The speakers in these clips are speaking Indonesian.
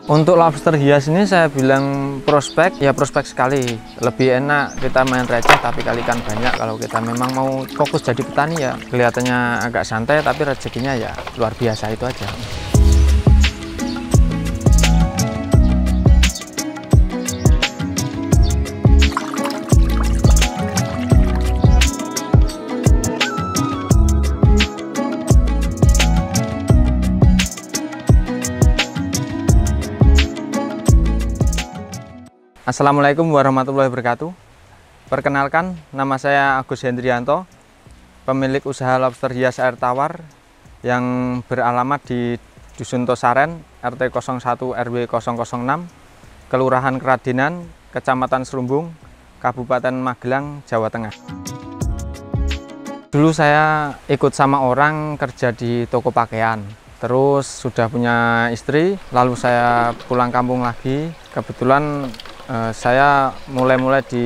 Untuk lobster hias ini saya bilang prospek, ya prospek sekali. Lebih enak kita main receh tapi kali ikan banyak. Kalau kita memang mau fokus jadi petani ya kelihatannya agak santai tapi rezekinya ya luar biasa, itu aja. Assalamualaikum warahmatullahi wabarakatuh. Perkenalkan, nama saya Agus Hendrianto, pemilik usaha lobster hias air tawar yang beralamat di Dusun Tosaren, RT 01 RW 006, Kelurahan Keradinan, Kecamatan Serumbung, Kabupaten Magelang, Jawa Tengah. Dulu saya ikut sama orang kerja di toko pakaian, terus sudah punya istri, lalu saya pulang kampung lagi. Kebetulan saya mulai di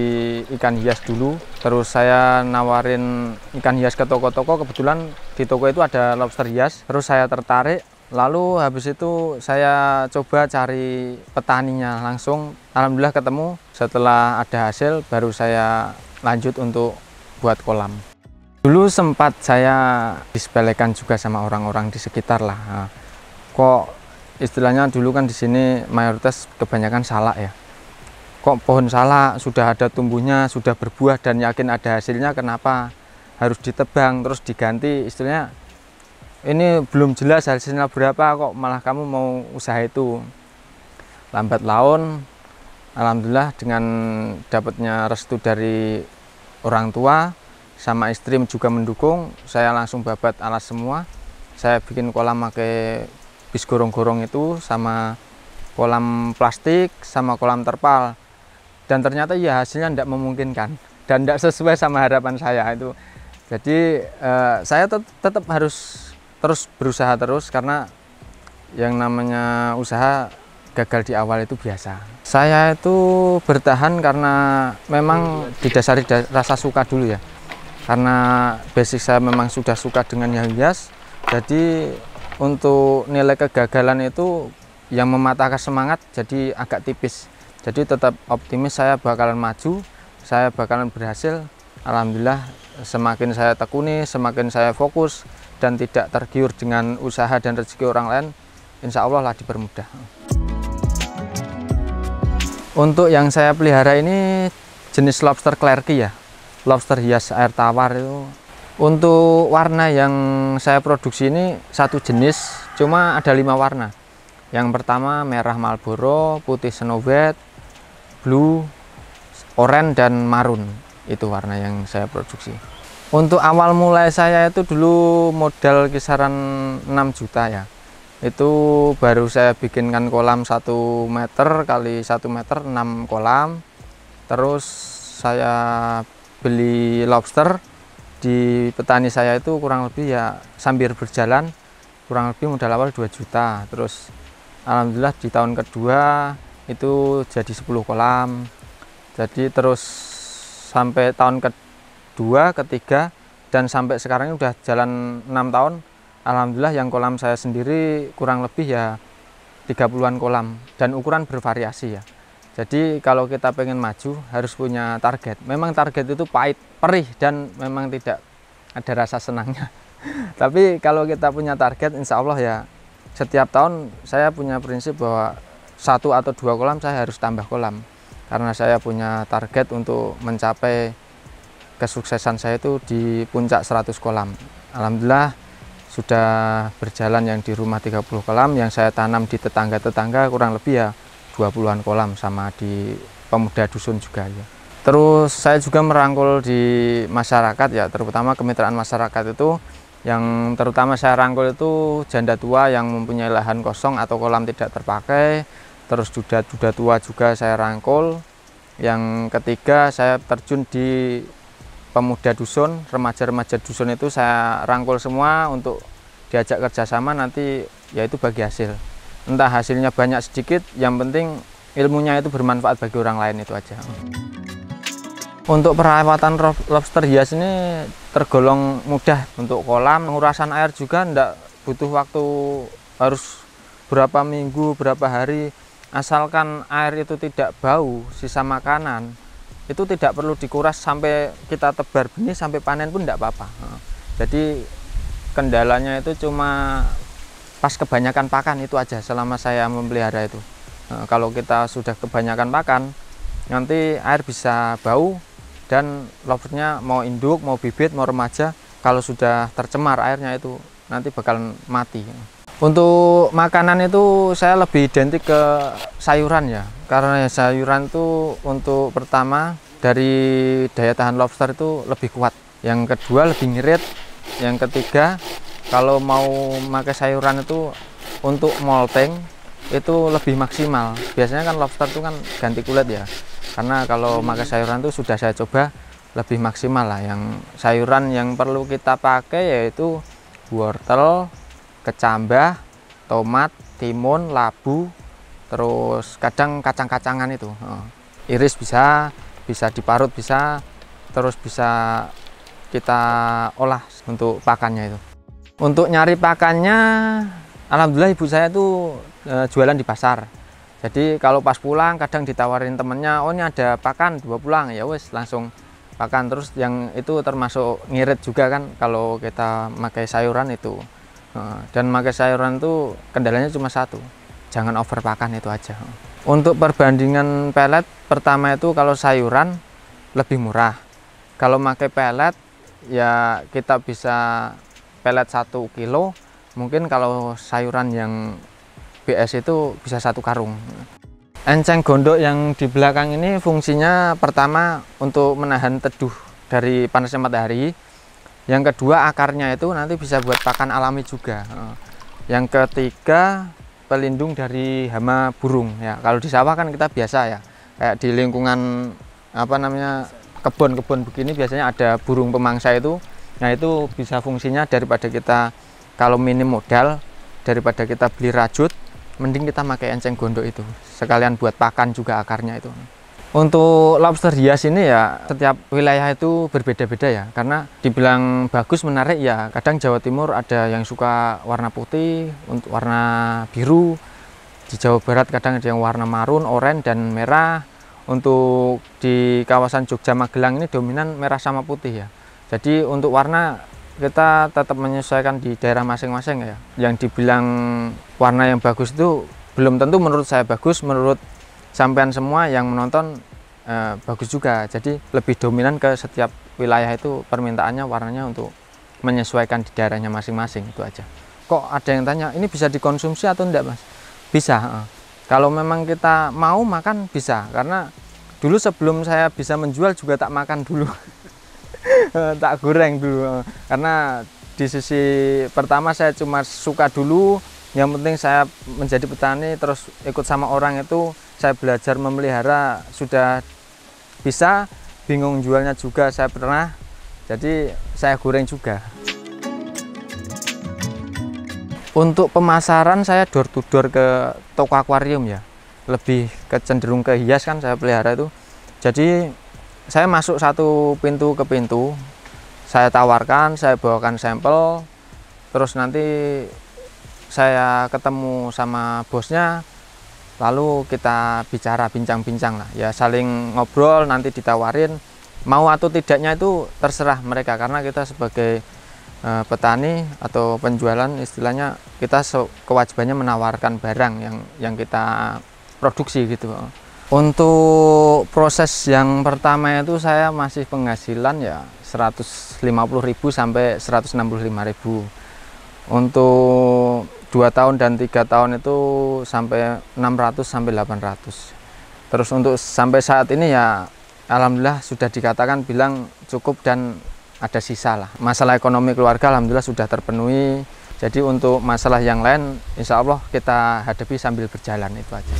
ikan hias dulu, terus saya nawarin ikan hias ke toko-toko. Kebetulan di toko itu ada lobster hias, terus saya tertarik. Lalu habis itu saya coba cari petaninya langsung, alhamdulillah ketemu. Setelah ada hasil baru saya lanjut untuk buat kolam. Dulu sempat saya disepelekan juga sama orang-orang di sekitar lah. Nah, kok istilahnya dulu kan di sini mayoritas kebanyakan salak ya. Kok pohon salak sudah ada tumbuhnya, sudah berbuah dan yakin ada hasilnya, kenapa harus ditebang terus diganti? Istilahnya ini belum jelas hasilnya berapa, kok malah kamu mau usaha itu. Lambat laun, alhamdulillah dengan dapatnya restu dari orang tua sama istri juga mendukung, saya langsung babat alas semua. Saya bikin kolam pakai bis gorong-gorong itu, sama kolam plastik, sama kolam terpal. Dan ternyata ya hasilnya tidak memungkinkan dan tidak sesuai sama harapan saya itu. Jadi saya tetap harus terus berusaha terus, karena yang namanya usaha gagal di awal itu biasa. Saya itu bertahan karena memang didasari rasa suka dulu ya. Karena basic saya memang sudah suka dengan yang hias. Jadi untuk nilai kegagalan itu yang mematahkan semangat jadi agak tipis. Jadi tetap optimis saya bakalan maju, saya bakalan berhasil. Alhamdulillah semakin saya tekuni, semakin saya fokus dan tidak tergiur dengan usaha dan rezeki orang lain, insya Allah lah dipermudah. Untuk yang saya pelihara ini jenis lobster Clerke ya, lobster hias air tawar itu. Untuk warna yang saya produksi ini satu jenis, cuma ada 5 warna. Yang pertama merah Marlboro, putih Snow White, blue, oranye, dan marun. Itu warna yang saya produksi. Untuk awal mulai saya itu dulu modal kisaran 6 juta ya. Itu baru saya bikinkan kolam 1 meter kali 1 meter, 6 kolam. Terus saya beli lobster di petani saya itu kurang lebih ya sambil berjalan kurang lebih modal awal 2 juta. Terus alhamdulillah di tahun kedua itu jadi 10 kolam. Jadi terus sampai tahun kedua, ketiga, dan sampai sekarang ini udah jalan 6 tahun. Alhamdulillah yang kolam saya sendiri kurang lebih ya 30-an kolam dan ukuran bervariasi ya. Jadi kalau kita pengen maju harus punya target. Memang target itu pahit, perih, dan memang tidak ada rasa senangnya. Tapi kalau kita punya target, insya Allah ya setiap tahun saya punya prinsip bahwa 1 atau 2 kolam saya harus tambah kolam, karena saya punya target untuk mencapai kesuksesan saya itu di puncak 100 kolam. Alhamdulillah sudah berjalan yang di rumah 30 kolam, yang saya tanam di tetangga-tetangga kurang lebih ya 20-an kolam, sama di pemuda dusun juga ya. Terus saya juga merangkul di masyarakat ya, terutama kemitraan masyarakat itu. Yang terutama saya rangkul itu janda tua yang mempunyai lahan kosong atau kolam tidak terpakai. Terus duda tua juga saya rangkul. Yang ketiga saya terjun di pemuda dusun, remaja-remaja dusun itu saya rangkul semua untuk diajak kerjasama, nanti yaitu bagi hasil. Entah hasilnya banyak sedikit, yang penting ilmunya itu bermanfaat bagi orang lain, itu aja. Untuk perawatan lobster hias ini tergolong mudah. Untuk kolam, pengurasan air juga enggak butuh waktu harus berapa minggu, berapa hari. asalkan air itu tidak bau, sisa makanan itu tidak perlu dikuras sampai kita tebar benih sampai panen pun tidak apa-apa. Jadi kendalanya itu cuma pas kebanyakan pakan itu aja selama saya memelihara itu. Kalau kita sudah kebanyakan pakan, nanti air bisa bau dan lobsternya mau induk, mau bibit, mau remaja, kalau sudah tercemar airnya itu nanti bakal mati. Untuk makanan itu saya lebih identik ke sayuran ya, karena sayuran itu untuk pertama dari daya tahan lobster itu lebih kuat, yang kedua lebih ngirit, yang ketiga kalau mau pakai sayuran itu untuk molting itu lebih maksimal. Biasanya kan lobster itu kan ganti kulit ya, karena kalau pakai sayuran itu sudah saya coba lebih maksimal lah. Yang sayuran yang perlu kita pakai yaitu wortel, kecambah, tomat, timun, labu, terus kadang kacang-kacangan itu iris bisa diparut bisa, terus bisa kita olah untuk pakannya itu. Untuk nyari pakannya, alhamdulillah ibu saya tuh jualan di pasar. Jadi kalau pas pulang kadang ditawarin temennya, oh ini ada pakan, dibawa pulang, ya wes langsung pakan. Terus yang itu termasuk ngirit juga kan kalau kita pakai sayuran itu. Dan pakai sayuran itu kendalanya cuma satu, jangan over pakan itu aja. Untuk perbandingan pelet, pertama itu kalau sayuran lebih murah. Kalau pakai pelet ya kita bisa pelet 1 kilo, mungkin kalau sayuran yang BS itu bisa 1 karung. Enceng gondok yang di belakang ini fungsinya pertama untuk menahan teduh dari panasnya matahari. Yang kedua akarnya itu nanti bisa buat pakan alami juga. Yang ketiga pelindung dari hama burung ya. Kalau di sawah kan kita biasa ya, kayak di lingkungan apa namanya kebun-kebun begini biasanya ada burung pemangsa itu. Nah itu bisa fungsinya daripada kita kalau minim modal, daripada kita beli rajut, mending kita pakai enceng gondok itu. Sekalian buat pakan juga akarnya itu. Untuk lobster hias ini ya setiap wilayah itu berbeda-beda ya, karena dibilang bagus menarik ya kadang Jawa Timur ada yang suka warna putih, untuk warna biru, di Jawa Barat kadang ada yang warna marun, oranye dan merah. Untuk di kawasan Jogja Magelang ini dominan merah sama putih ya. Jadi untuk warna kita tetap menyesuaikan di daerah masing-masing ya. Yang dibilang warna yang bagus itu belum tentu menurut saya bagus, menurut sampean semua yang menonton bagus juga. Jadi lebih dominan ke setiap wilayah itu permintaannya warnanya untuk menyesuaikan di daerahnya masing-masing itu aja. Kok ada yang tanya ini bisa dikonsumsi atau enggak mas? Bisa. Kalau memang kita mau makan bisa, karena dulu sebelum saya bisa menjual juga tak makan dulu. Tak goreng dulu, karena di sisi pertama saya cuma suka dulu. Yang penting saya menjadi petani, terus ikut sama orang itu saya belajar memelihara, sudah bisa, bingung jualnya juga saya pernah, jadi saya goreng juga. Untuk pemasaran saya door to door ke toko akuarium ya, lebih cenderung ke hias kan saya pelihara itu. Jadi saya masuk satu pintu ke pintu, saya tawarkan, saya bawakan sampel, terus nanti saya ketemu sama bosnya, lalu kita bicara bincang-bincang lah ya, saling ngobrol, nanti ditawarin mau atau tidaknya itu terserah mereka, karena kita sebagai petani atau penjualan istilahnya kita kewajibannya menawarkan barang yang kita produksi gitu. Untuk proses yang pertama itu saya masih penghasilan ya 150.000 sampai 165.000. Untuk 2 tahun dan 3 tahun itu sampai 600 sampai 800. Terus untuk sampai saat ini ya alhamdulillah sudah dikatakan bilang cukup dan ada sisa lah. Masalah ekonomi keluarga alhamdulillah sudah terpenuhi. Jadi untuk masalah yang lain insya Allah kita hadapi sambil berjalan itu aja.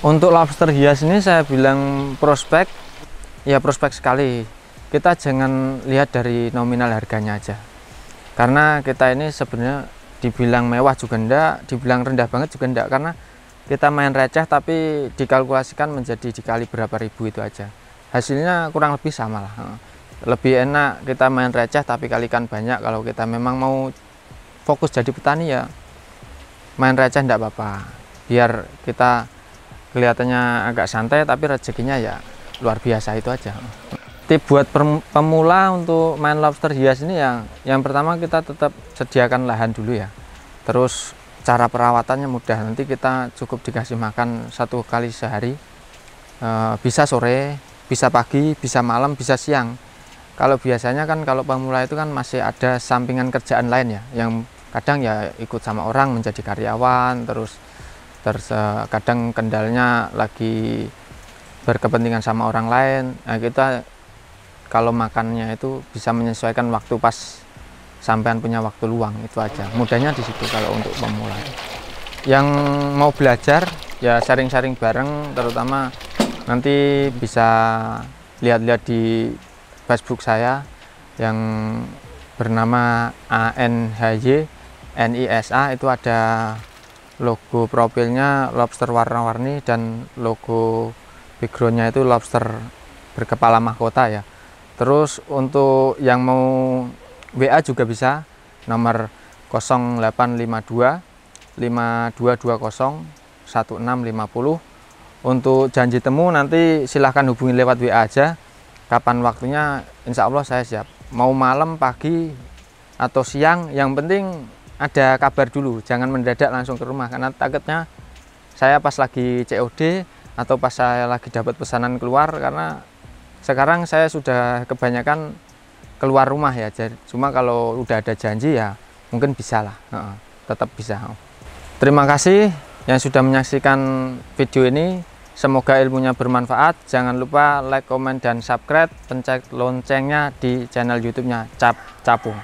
Untuk lobster hias ini saya bilang prospek, ya prospek sekali. Kita jangan lihat dari nominal harganya aja. Karena kita ini sebenarnya dibilang mewah juga enggak, dibilang rendah banget juga enggak, karena kita main receh tapi dikalkulasikan menjadi dikali berapa ribu itu aja. Hasilnya kurang lebih sama lah. Lebih enak kita main receh tapi kalikan banyak. Kalau kita memang mau fokus jadi petani ya main receh enggak apa-apa. biar kita kelihatannya agak santai tapi rezekinya ya luar biasa, itu aja. Tip buat pemula untuk main lobster hias ini yang pertama kita tetap sediakan lahan dulu ya. Terus cara perawatannya mudah, nanti kita cukup dikasih makan 1 kali sehari, bisa sore, bisa pagi, bisa malam, bisa siang. Kalau biasanya kan kalau pemula itu kan masih ada sampingan kerjaan lain ya, yang kadang ya ikut sama orang menjadi karyawan, terus kadang kendalanya lagi berkepentingan sama orang lain. Nah, kita kalau makannya itu bisa menyesuaikan waktu pas sampean punya waktu luang, itu aja. Mudahnya di situ kalau untuk pemula. Yang mau belajar ya sharing-sharing bareng, terutama nanti bisa lihat-lihat di Facebook saya yang bernama ANHY NISA, itu ada logo profilnya lobster warna-warni dan logo backgroundnya itu lobster berkepala mahkota ya. Terus untuk yang mau WA juga bisa, nomor 0852 5220 1650. Untuk janji temu nanti silahkan hubungi lewat WA aja. Kapan waktunya insya Allah saya siap. Mau malam, pagi, atau siang, yang penting ada kabar dulu. Jangan mendadak langsung ke rumah, karena takutnya saya pas lagi COD atau pas saya lagi dapat pesanan keluar, karena sekarang saya sudah kebanyakan keluar rumah ya. Cuma kalau udah ada janji ya mungkin bisa lah, tetap bisa. Terima kasih yang sudah menyaksikan video ini. Semoga ilmunya bermanfaat. Jangan lupa like, komen, dan subscribe. Pencet loncengnya di channel YouTube-nya Cap Capung.